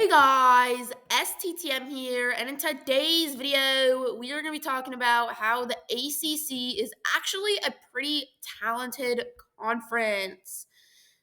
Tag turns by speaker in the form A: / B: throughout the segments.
A: Hey guys, STTM here, and in today's video, we are going to be talking about how the ACC is actually a pretty talented conference.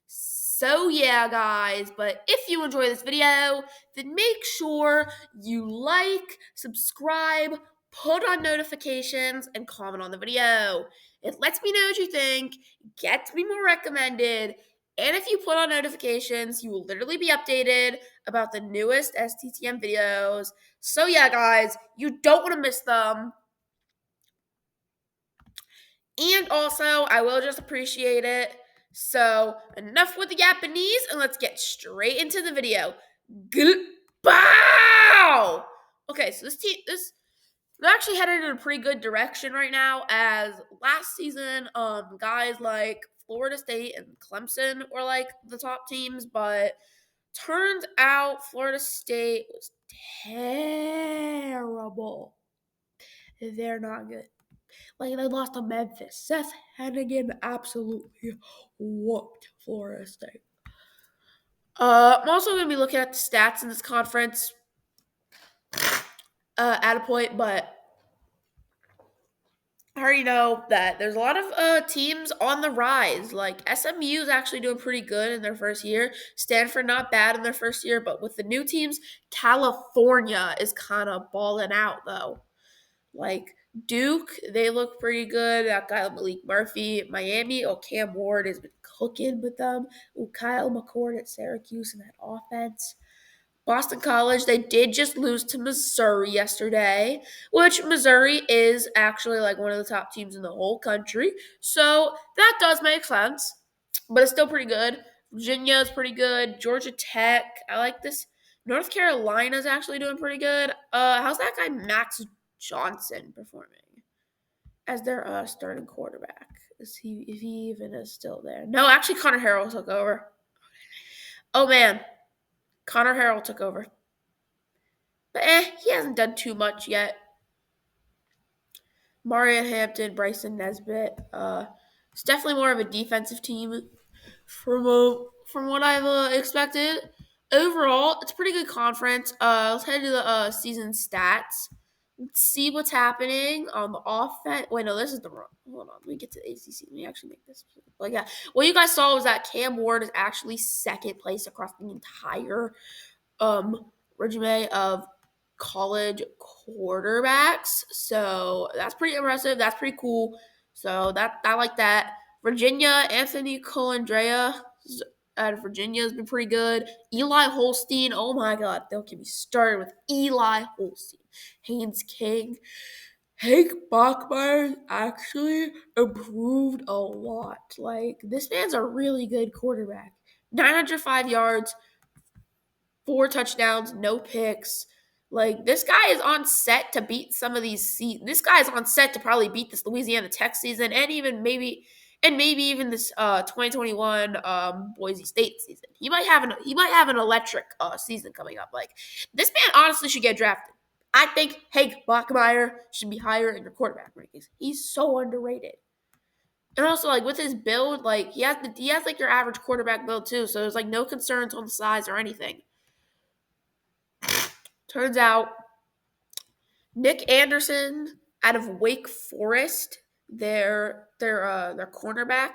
A: So yeah, guys, but if you enjoy this video, then make sure you like, subscribe, put on notifications, and comment on the video. It lets me know what you think, gets me more recommended, and if you put on notifications, you will literally be updated about the newest STTM videos. So yeah, guys, you don't want to miss them. And also, I will just appreciate it. So enough with the Japanese, and let's get straight into the video. Bow! Okay, so they're actually headed in a pretty good direction right now. As last season, guys like Florida State and Clemson were like the top teams, but turns out Florida State was terrible. They're not good. Like, they lost to Memphis. Seth Hennigan absolutely whooped Florida State. I'm also going to be looking at the stats in this conference at a point, but I already know that there's a lot of teams on the rise. Like, SMU is actually doing pretty good in their first year. Stanford not bad in their first year, but with the new teams, California is kind of balling out, though. Like, Duke, they look pretty good. That guy Malik Murphy. Miami, Cam Ward has been cooking with them. Kyle McCord at Syracuse in that offense. Boston College, they did just lose to Missouri yesterday, which Missouri is actually like one of the top teams in the whole country. So that does make sense, but it's still pretty good. Virginia is pretty good. Georgia Tech, I like this. North Carolina is actually doing pretty good. How's that guy Max Johnson performing as their starting quarterback? Is he, if he even is still there? No, actually Connor Harrell took over. Oh man, Connor Harrell took over. But he hasn't done too much yet. Mario Hampton, Bryson Nesbitt. It's definitely more of a defensive team from what I've expected. Overall, it's a pretty good conference. Let's head to the season stats. Let's see what's happening on the offense. Wait, no, this is the wrong. Hold on, let me get to the ACC. Let me actually make this. Like, yeah, what you guys saw was that Cam Ward is actually second place across the entire resume of college quarterbacks. So that's pretty impressive. That's pretty cool. So that I like that. Virginia, Anthony Colandrea out of Virginia has been pretty good. Eli Holstein, oh my God, don't get me started with Eli Holstein. Haynes King. Hank Bachmeier actually improved a lot. Like, this man's a really good quarterback. 905 yards, 4 touchdowns, no picks. Like, this guy is on set to beat some of these this guy is on set to probably beat this Louisiana Tech season and maybe even this 2021 Boise State season. He might have an electric season coming up. Like, this man honestly should get drafted. I think Hank Bachmeier should be higher in your quarterback rankings. He's so underrated. And also, like, with his build, like, he has like your average quarterback build too. So there's like no concerns on the size or anything. Turns out Nick Anderson out of Wake Forest, their cornerback,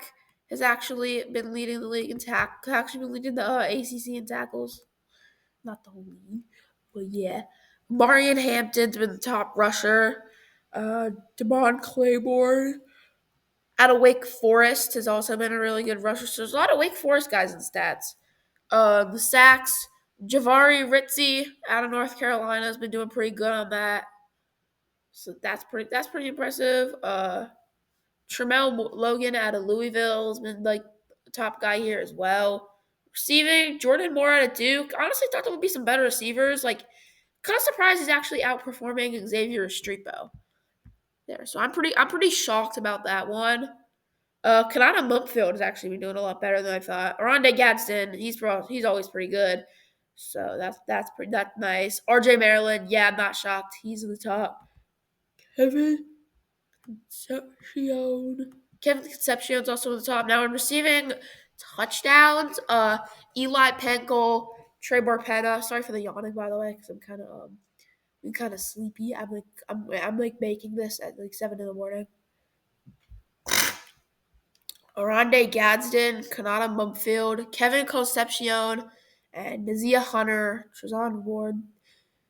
A: has actually been leading the league in actually been leading the ACC in tackles. Not the whole league, but yeah. Marion Hampton's been the top rusher. Damon Claiborne out of Wake Forest has also been a really good rusher. So there's a lot of Wake Forest guys in stats. The sacks, Javari Ritzy out of North Carolina has been doing pretty good on that. So that's pretty impressive. Tremel Logan out of Louisville has been like the top guy here as well. Receiving, Jordan Moore out of Duke. Honestly, thought there would be some better receivers. Like, kind of surprised he's actually outperforming Xavier Restrepo there. So I'm pretty shocked about that one. Kanata Mumpfield has actually been doing a lot better than I thought. Aronde Gadsden, he's always pretty good. So that's nice. RJ Maryland, yeah, I'm not shocked. He's in the top. Kevin Concepcion's also in the top. Now in receiving touchdowns, Eli Penkel, Trey Barpena. Sorry for the yawning, by the way, because I'm kind of sleepy. I'm like making this at like 7 in the morning. Oronde Gadsden, Kanata Mumfield, Kevin Concepcion, and Nazia Hunter, Trezon Ward.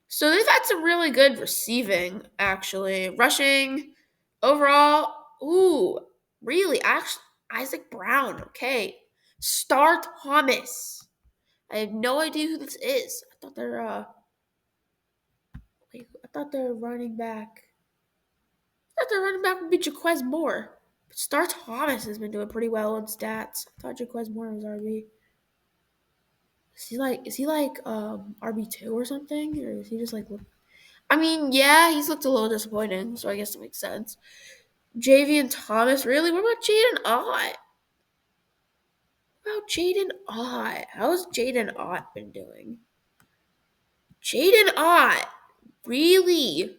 A: So they've had some really good receiving, actually. Rushing, overall, really, actually, Isaac Brown, okay. Star Thomas. I have no idea who this is. I thought their running back. I thought their running back would be Jaquez Moore. But Star Thomas has been doing pretty well in stats. I thought Jaquez Moore was RB. Is he like RB2 or something? Or is he just like I mean, yeah, he's looked a little disappointing, so I guess it makes sense. Javian Thomas, really? What about Jaden Ott? How's Jaden Ott been doing? Jaden Ott, really?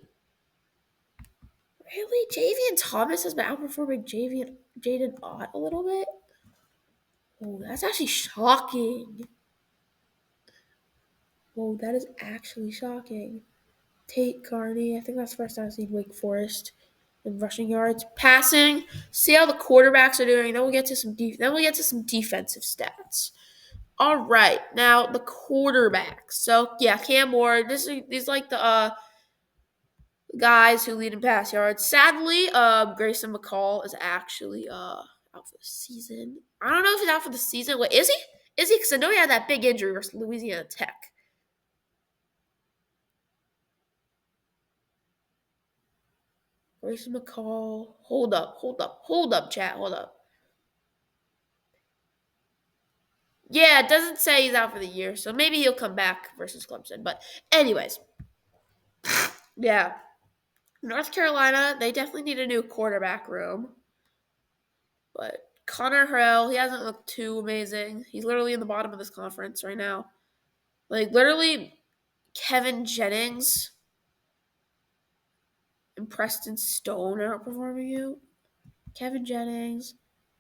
A: Really? Javian Thomas has been outperforming Jaden Ott a little bit? Oh, that's actually shocking. Whoa, that is actually shocking. Tate Carney, I think that's the first time I've seen Wake Forest in rushing yards. Passing, see how the quarterbacks are doing. Then we'll get to some defensive stats. All right, now the quarterbacks. So yeah, Cam Ward. These like the guys who lead in pass yards. Sadly, Grayson McCall is actually out for the season. I don't know if he's out for the season. Wait, is he? Is he? Because I know he had that big injury versus Louisiana Tech. Grayson McCall. Hold up, chat. Hold up. Yeah, it doesn't say he's out for the year, so maybe he'll come back versus Clemson. But anyways, yeah. North Carolina, they definitely need a new quarterback room. But Connor Harrell, he hasn't looked too amazing. He's literally in the bottom of this conference right now. Like, literally, Kevin Jennings and Preston Stone are outperforming you. Kevin Jennings,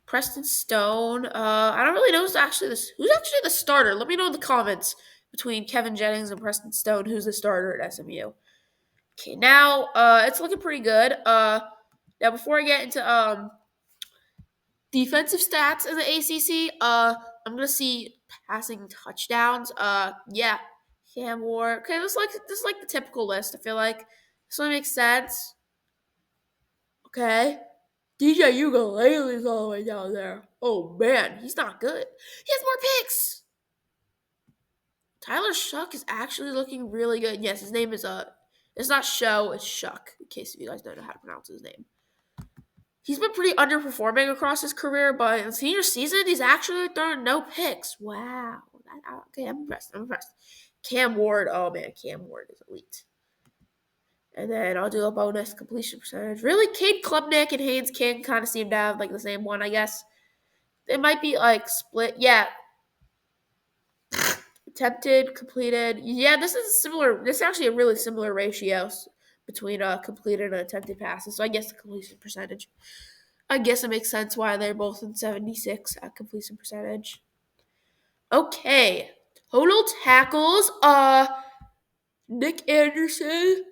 A: Preston Stone. I don't really know who's actually the starter. Let me know in the comments between Kevin Jennings and Preston Stone who's the starter at SMU. Okay, now it's looking pretty good. Now before I get into defensive stats in the ACC, I'm gonna see passing touchdowns. Yeah, Cam Ward. Okay, this is like the typical list. I feel like this one makes sense. Okay, DJ Ugalele's all the way down there. Oh man, he's not good. He has more picks. Tyler Shuck is actually looking really good. Yes, his name is it's not Show, it's Shuck. In case you guys don't know how to pronounce his name. He's been pretty underperforming across his career, but in senior season, he's actually throwing no picks. Wow. Okay, I'm impressed. Cam Ward, oh man, Cam Ward is elite. And then I'll do a bonus completion percentage. Really, Cade Klubnik and Haynes King kind of seem to have like the same one, I guess. It might be like split. Yeah. Attempted, completed. Yeah, this is actually a really similar ratio between completed and attempted passes. So I guess the completion percentage. I guess it makes sense why they're both in 76 at completion percentage. Okay. Total tackles. Nick Anderson.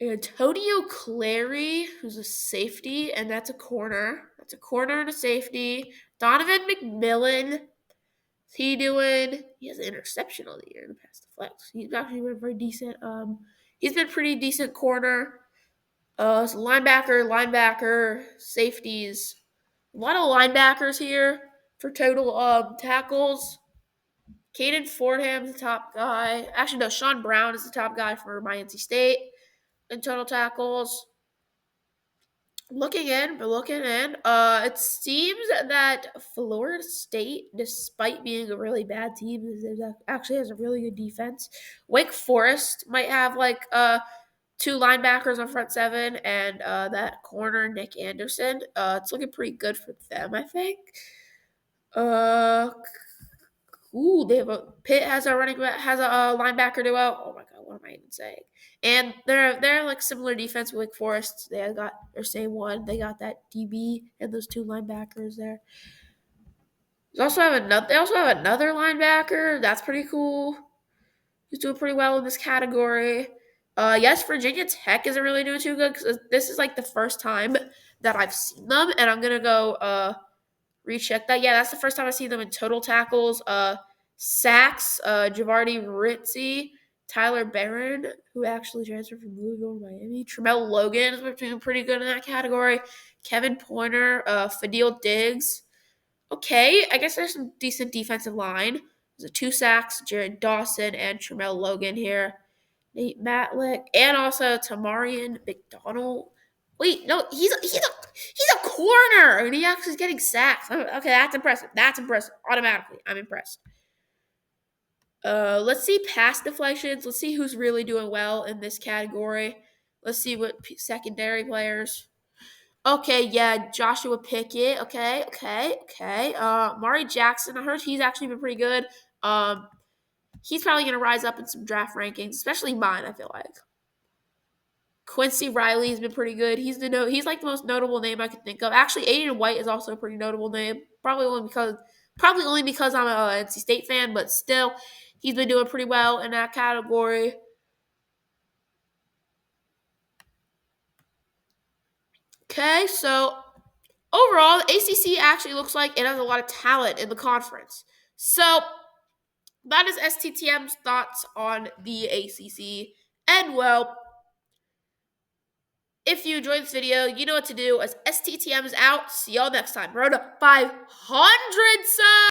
A: Antonio Clary, who's a safety, and that's a corner. That's a corner and a safety. Donovan McMillan. What's he doing? He has an interception on the year in the past deflects. He's actually been very decent. He's been pretty decent corner. So linebacker, safeties. A lot of linebackers here for total tackles. Caden Fordham's the top guy. Actually, no, Sean Brown is the top guy for my NC State in total tackles. Looking in. It seems that Florida State, despite being a really bad team, actually has a really good defense. Wake Forest might have like two linebackers on front seven and that corner Nick Anderson. It's looking pretty good for them, I think. They have Pitt has a linebacker duo. Oh my god, what am I even saying? And they're like similar defense with Wake Forest. They got their same one. They got that DB and those two linebackers there. They also have another linebacker. That's pretty cool. He's doing pretty well in this category. Yes, Virginia Tech isn't really doing too good because this is like the first time that I've seen them, and I'm gonna go recheck that. Yeah, that's the first time I see them in total tackles. Sacks, Javardi Ritzy, Tyler Barron, who actually transferred from Louisville to Miami. Tremel Logan is doing pretty good in that category. Kevin Pointer, Fadil Diggs. Okay, I guess there's some decent defensive line. There's a 2 sacks, Jared Dawson and Tremel Logan here. Nate Matlick, and also Tamarian McDonald. Wait, no, he's a corner, and he actually is getting sacks. Okay, that's impressive. That's impressive. Automatically, I'm impressed. Let's see pass deflections. Let's see who's really doing well in this category. Let's see what secondary players. Okay, yeah, Joshua Pickett. Okay. Mari Jackson. I heard he's actually been pretty good. Um, he's probably gonna rise up in some draft rankings, especially mine. I feel like. Quincy Riley's been pretty good. He's like the most notable name I could think of. Actually, Aiden White is also a pretty notable name. Probably only because I'm a NC State fan, but still, he's been doing pretty well in that category. Okay, so overall, the ACC actually looks like it has a lot of talent in the conference. So that is STTM's thoughts on the ACC. And well, if you enjoyed this video, you know what to do. As STTM is out, see y'all next time. We're on to 500 subs!